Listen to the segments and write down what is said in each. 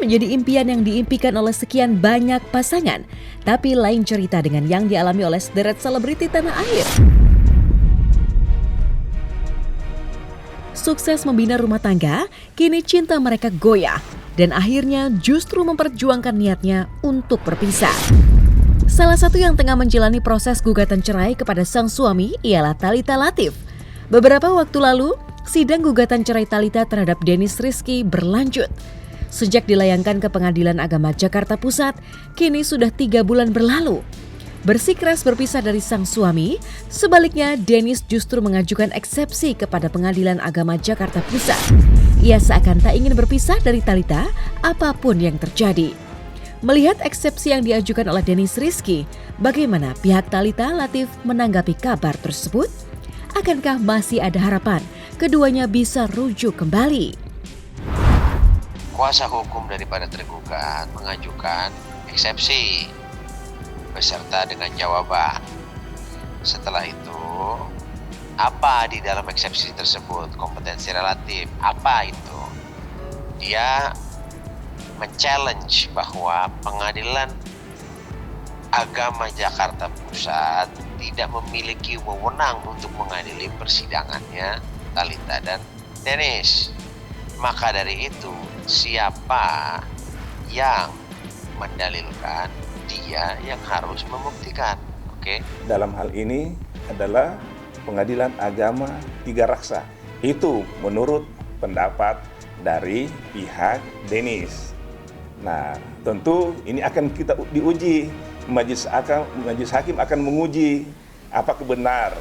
menjadi impian yang diimpikan oleh sekian banyak pasangan, tapi lain cerita dengan yang dialami oleh sederet selebriti tanah air. Sukses membina rumah tangga, kini cinta mereka goyah dan akhirnya justru memperjuangkan niatnya untuk berpisah. Salah satu yang tengah menjalani proses gugatan cerai kepada sang suami ialah Thalita Latief. Beberapa waktu lalu, sidang gugatan cerai Thalita terhadap Dennis Rizky berlanjut. Sejak dilayangkan ke Pengadilan Agama Jakarta Pusat, kini sudah 3 bulan berlalu. Bersikeras berpisah dari sang suami, sebaliknya Dennis justru mengajukan eksepsi kepada Pengadilan Agama Jakarta Pusat. Ia seakan tak ingin berpisah dari Thalita apapun yang terjadi. Melihat eksepsi yang diajukan oleh Dennis Rizky, bagaimana pihak Thalita Latief menanggapi kabar tersebut? Akankah masih ada harapan keduanya bisa rujuk kembali? Kuasa hukum daripada tergugat mengajukan eksepsi beserta dengan jawaban. Setelah itu, apa di dalam eksepsi tersebut? Kompetensi relatif, apa itu? Dia men-challenge bahwa Pengadilan Agama Jakarta Pusat tidak memiliki wewenang untuk mengadili persidangannya Thalita dan Dennis. Maka dari itu, siapa yang mendalilkan, dia yang harus membuktikan. Oke? Dalam hal ini adalah Pengadilan Agama Tiga Raksa. Itu menurut pendapat dari pihak Dennis. Nah, tentu ini akan kita diuji. Majelis hakim akan menguji apakah benar.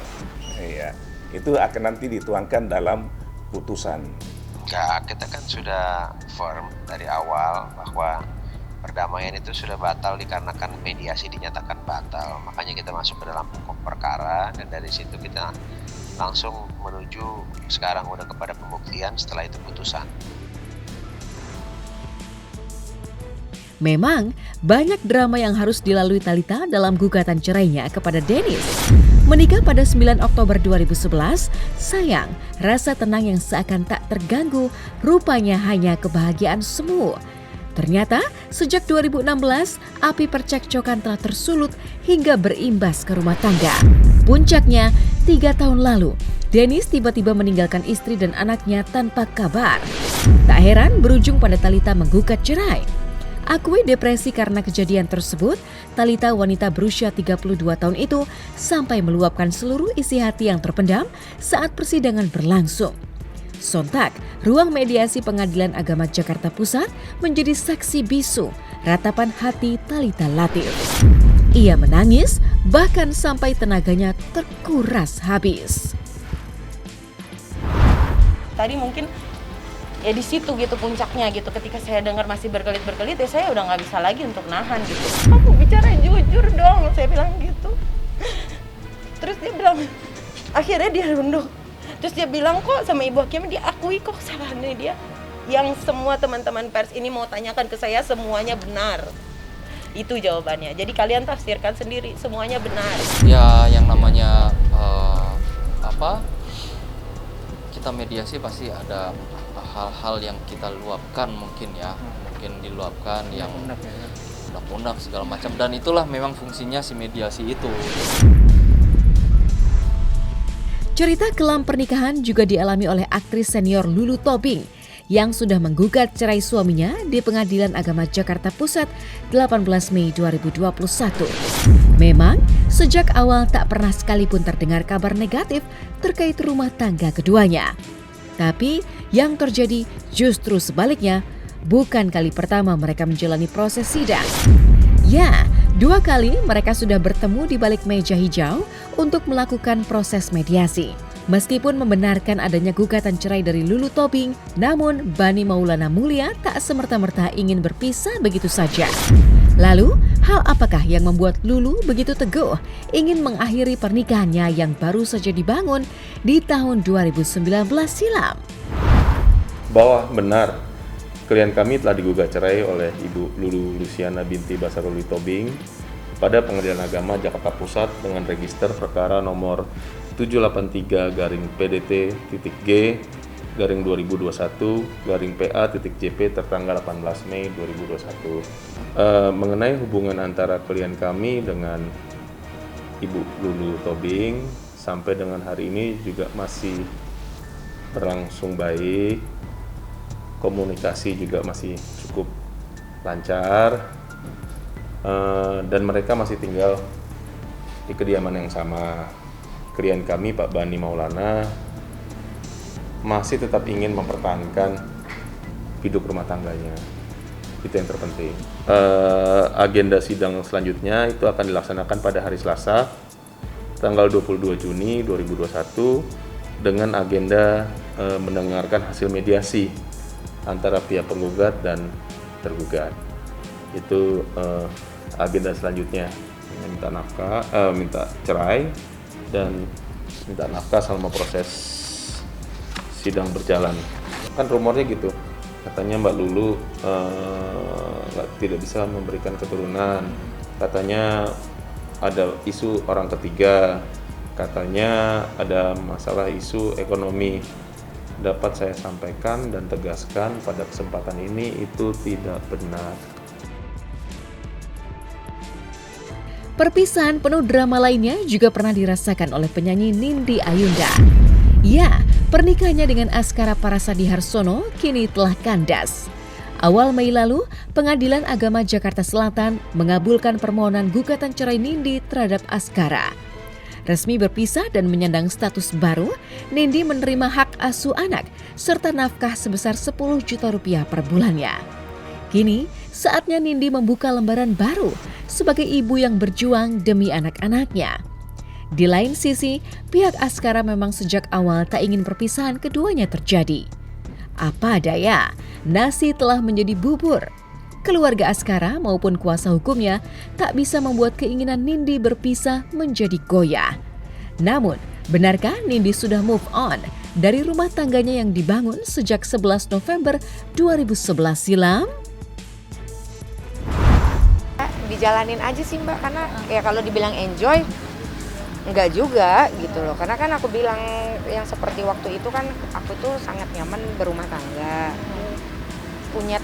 Ya, itu akan nanti dituangkan dalam putusan. Enggak, kita kan sudah firm dari awal bahwa perdamaian itu sudah batal dikarenakan mediasi dinyatakan batal. Makanya kita masuk ke dalam pokok perkara dan dari situ kita langsung menuju sekarang udah kepada pembuktian, setelah itu putusan. Memang banyak drama yang harus dilalui Thalita dalam gugatan cerainya kepada Dennis. Menikah pada 9 Oktober 2011, sayang, rasa tenang yang seakan tak terganggu rupanya hanya kebahagiaan semu. Ternyata sejak 2016, api percekcokan telah tersulut hingga berimbas ke rumah tangga. Puncaknya, 3 tahun lalu, Dennis tiba-tiba meninggalkan istri dan anaknya tanpa kabar. Tak heran berujung pada Thalita menggugat cerai. Akui depresi karena kejadian tersebut, Thalita wanita berusia 32 tahun itu sampai meluapkan seluruh isi hati yang terpendam saat persidangan berlangsung. Sontak, ruang mediasi Pengadilan Agama Jakarta Pusat menjadi saksi bisu ratapan hati Thalita Latief. Ia menangis bahkan sampai tenaganya terkuras habis. Tadi mungkin ya di situ gitu puncaknya gitu, ketika saya dengar masih berkelit-berkelit ya saya udah nggak bisa lagi untuk nahan gitu. Kamu bicara jujur dong, saya bilang gitu. Terus dia bilang, akhirnya dia runduk. Terus dia bilang kok sama Ibu Hakim, dia akui kok kesalahannya dia. Yang semua teman-teman pers ini mau tanyakan ke saya semuanya benar. Itu jawabannya. Jadi kalian tafsirkan sendiri, semuanya benar. Ya yang namanya kita mediasi pasti ada hal-hal yang kita luapkan mungkin diluapkan yang unek-unek segala macam, dan itulah memang fungsinya si mediasi itu. Cerita kelam pernikahan juga dialami oleh aktris senior Lulu Tobing yang sudah menggugat cerai suaminya di Pengadilan Agama Jakarta Pusat 18 Mei 2021. Memang sejak awal tak pernah sekalipun terdengar kabar negatif terkait rumah tangga keduanya. Tapi yang terjadi justru sebaliknya, bukan kali pertama mereka menjalani proses sidang. Ya, 2 kali mereka sudah bertemu di balik meja hijau untuk melakukan proses mediasi. Meskipun membenarkan adanya gugatan cerai dari Lulu Tobing, namun Bani Maulana Mulia tak semerta-merta ingin berpisah begitu saja. Lalu, hal apakah yang membuat Lulu begitu teguh ingin mengakhiri pernikahannya yang baru saja dibangun di tahun 2019 silam? Bahwa benar, klien kami telah digugat cerai oleh Ibu Lulu Luciana binti Basaruli Tobing pada Pengadilan Agama Jakarta Pusat dengan register perkara nomor 783/PDT-G /2021/PA.JP tertanggal 18 Mei 2021. Mengenai hubungan antara klien kami dengan Ibu Lulu Tobing sampai dengan hari ini juga masih berlangsung baik, komunikasi juga masih cukup lancar, dan mereka masih tinggal di kediaman yang sama. Klien kami Pak Bani Maulana masih tetap ingin mempertahankan hidup rumah tangganya. Itu yang terpenting. Agenda sidang selanjutnya itu akan dilaksanakan pada hari Selasa tanggal 22 Juni 2021 dengan agenda mendengarkan hasil mediasi antara pihak penggugat dan tergugat. Itu agenda selanjutnya, minta cerai dan minta nafkah selama proses sidang berjalan. Kan rumornya gitu, katanya Mbak Lulu tidak bisa memberikan keturunan, katanya ada isu orang ketiga, katanya ada masalah isu ekonomi. Dapat saya sampaikan dan tegaskan pada kesempatan ini itu tidak benar. Perpisahan penuh drama lainnya juga pernah dirasakan oleh penyanyi Nindi Ayunda. Ya, pernikahannya dengan Askara Parasadi Harsono kini telah kandas. Awal Mei lalu, Pengadilan Agama Jakarta Selatan mengabulkan permohonan gugatan cerai Nindi terhadap Askara. Resmi berpisah dan menyandang status baru, Nindi menerima hak asuh anak serta nafkah sebesar 10 juta rupiah per bulannya. Kini, saatnya Nindi membuka lembaran baru sebagai ibu yang berjuang demi anak-anaknya. Di lain sisi, pihak Askara memang sejak awal tak ingin perpisahan keduanya terjadi. Apa daya, nasi telah menjadi bubur. Keluarga Askara maupun kuasa hukumnya tak bisa membuat keinginan Nindi berpisah menjadi goyah. Namun, benarkah Nindi sudah move on dari rumah tangganya yang dibangun sejak 11 November 2011 silam? Dijalanin aja sih Mbak, karena ya kalau dibilang enjoy, enggak juga gitu loh. Karena kan aku bilang yang seperti waktu itu kan aku tuh sangat nyaman berumah tangga. Punya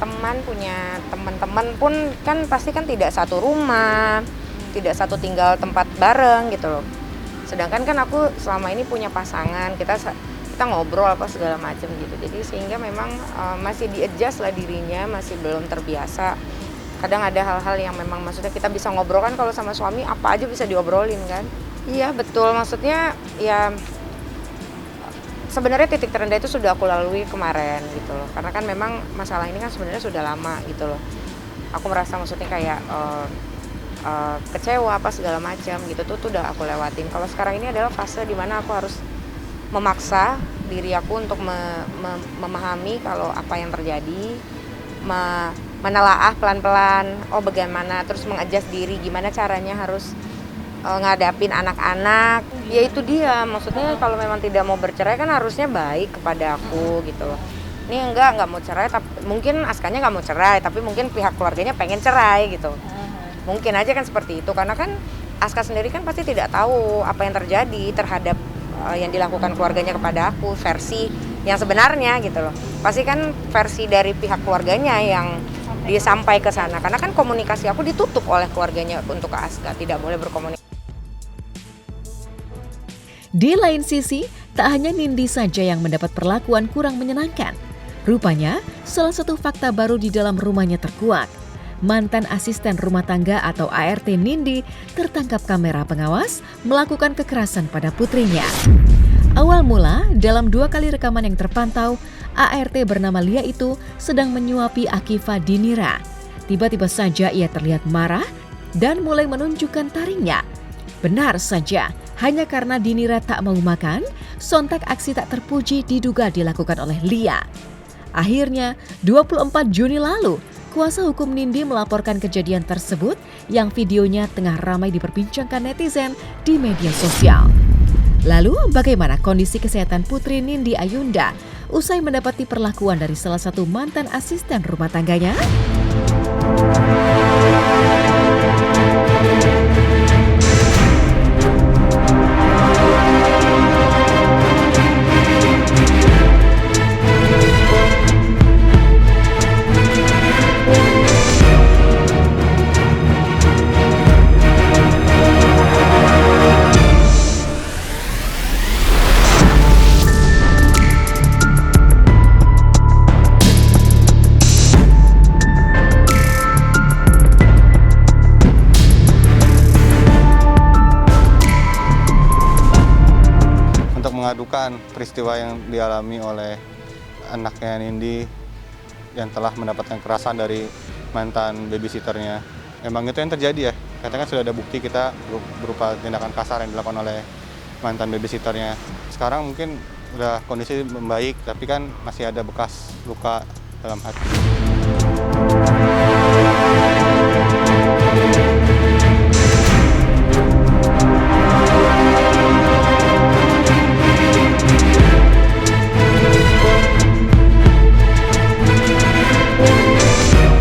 teman-teman pun kan pasti kan tidak satu rumah, tidak satu tinggal tempat bareng gitu loh. Sedangkan kan aku selama ini punya pasangan, kita ngobrol apa segala macam gitu. Jadi sehingga memang masih di-adjust lah dirinya, masih belum terbiasa. Kadang ada hal-hal yang memang maksudnya kita bisa ngobrol kan, kalau sama suami apa aja bisa diobrolin kan. Iya betul, maksudnya ya sebenarnya titik terendah itu sudah aku lalui kemarin gitu loh. Karena kan memang masalah ini kan sebenarnya sudah lama gitu loh. Aku merasa maksudnya kayak kecewa apa segala macam gitu tuh udah aku lewatin. Kalau sekarang ini adalah fase dimana aku harus memaksa diri aku untuk memahami kalau apa yang terjadi, menelaah pelan-pelan, bagaimana, terus mengadjust diri, gimana caranya harus ngadapin anak-anak. Ya itu dia, maksudnya kalau memang tidak mau bercerai kan harusnya baik kepada aku gitu loh. Ini enggak mau cerai, tapi mungkin Askanya nggak mau cerai, tapi mungkin pihak keluarganya pengen cerai gitu. Mungkin aja kan seperti itu, karena kan Aska sendiri kan pasti tidak tahu apa yang terjadi terhadap yang dilakukan keluarganya kepada aku, versi yang sebenarnya gitu loh. Pasti kan versi dari pihak keluarganya yang dia sampai ke sana, karena kan komunikasi aku ditutup oleh keluarganya untuk ke Aska, tidak boleh berkomunikasi. Di lain sisi, tak hanya Nindi saja yang mendapat perlakuan kurang menyenangkan. Rupanya, salah satu fakta baru di dalam rumahnya terkuak. Mantan asisten rumah tangga atau ART Nindi tertangkap kamera pengawas melakukan kekerasan pada putrinya. Awal mula, dalam 2 kali rekaman yang terpantau, ART bernama Lia itu sedang menyuapi Akifa Dinira. Tiba-tiba saja ia terlihat marah dan mulai menunjukkan taringnya. Benar saja, hanya karena Dinira tak mau makan, sontak aksi tak terpuji diduga dilakukan oleh Lia. Akhirnya, 24 Juni lalu, kuasa hukum Nindi melaporkan kejadian tersebut yang videonya tengah ramai diperbincangkan netizen di media sosial. Lalu, bagaimana kondisi kesehatan putri Nindi Ayunda usai mendapati perlakuan dari salah satu mantan asisten rumah tangganya? memadukan peristiwa yang dialami oleh anaknya Nindi yang telah mendapatkan kekerasan dari mantan babysitternya. Emang itu yang terjadi ya, katanya sudah ada bukti kita berupa tindakan kasar yang dilakukan oleh mantan babysitternya. Sekarang mungkin udah kondisi membaik, tapi kan masih ada bekas luka dalam hati.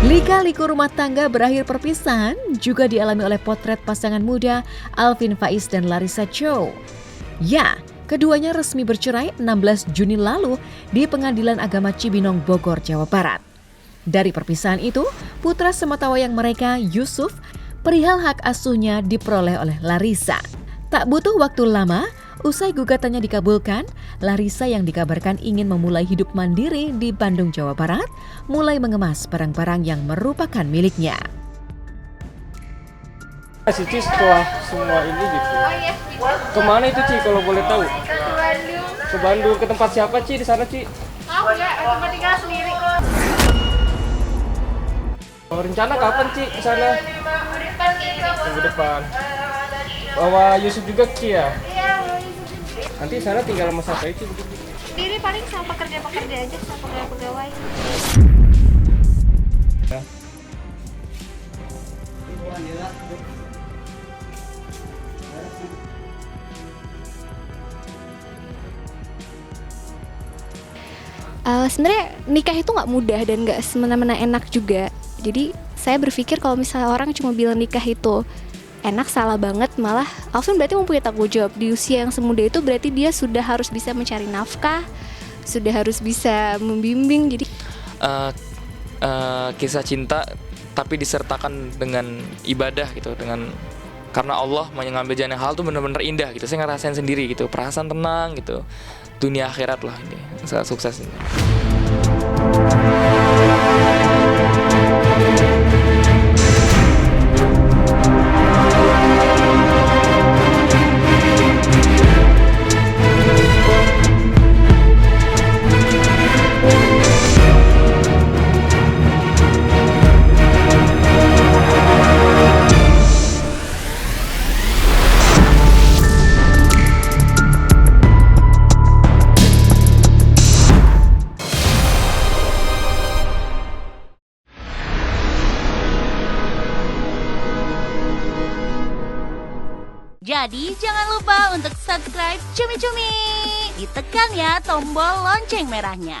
Lika-liku rumah tangga berakhir perpisahan juga dialami oleh potret pasangan muda Alvin Faiz dan Larissa Chow. Ya, keduanya resmi bercerai 16 Juni lalu di Pengadilan Agama Cibinong, Bogor, Jawa Barat. Dari perpisahan itu, putra sematawayang mereka, Yusuf, perihal hak asuhnya diperoleh oleh Larissa. Tak butuh waktu lama, usai gugatannya dikabulkan, Larissa yang dikabarkan ingin memulai hidup mandiri di Bandung, Jawa Barat, mulai mengemas barang-barang yang merupakan miliknya. Ci, setelah semua ini gitu, kemana itu Ci kalau boleh tahu? Ke Bandung. Ke Bandung, ke tempat siapa Ci di sana Ci? Oh enggak, tempat tinggal sendiri kok. Oh, rencana kapan Ci ke sana? Minggu depan kayaknya. Minggu depan. Bawa Yusuf juga Ci ya? Iya, mau Yusuf juga. Nanti di sana tinggal sama siapa Ci? Diri paling sama pekerja-pekerja aja, sama pegawai-pegawai. Ya. Sebenarnya nikah itu nggak mudah dan nggak semena-mena enak juga. Jadi saya berpikir kalau misalnya orang cuma bilang nikah itu enak, salah banget. Malah Alvin berarti mempunyai tanggung jawab di usia yang semuda itu, berarti dia sudah harus bisa mencari nafkah, sudah harus bisa membimbing. Jadi kisah cinta tapi disertakan dengan ibadah gitu, dengan karena Allah mengambil jalan yang halal tuh benar-benar indah gitu. Saya ngerasain sendiri gitu, perasaan tenang gitu. Dunia akhirat lah ini, sangat sukses ini. Jadi jangan lupa untuk subscribe Cumi Cumi. Ditekan ya tombol lonceng merahnya.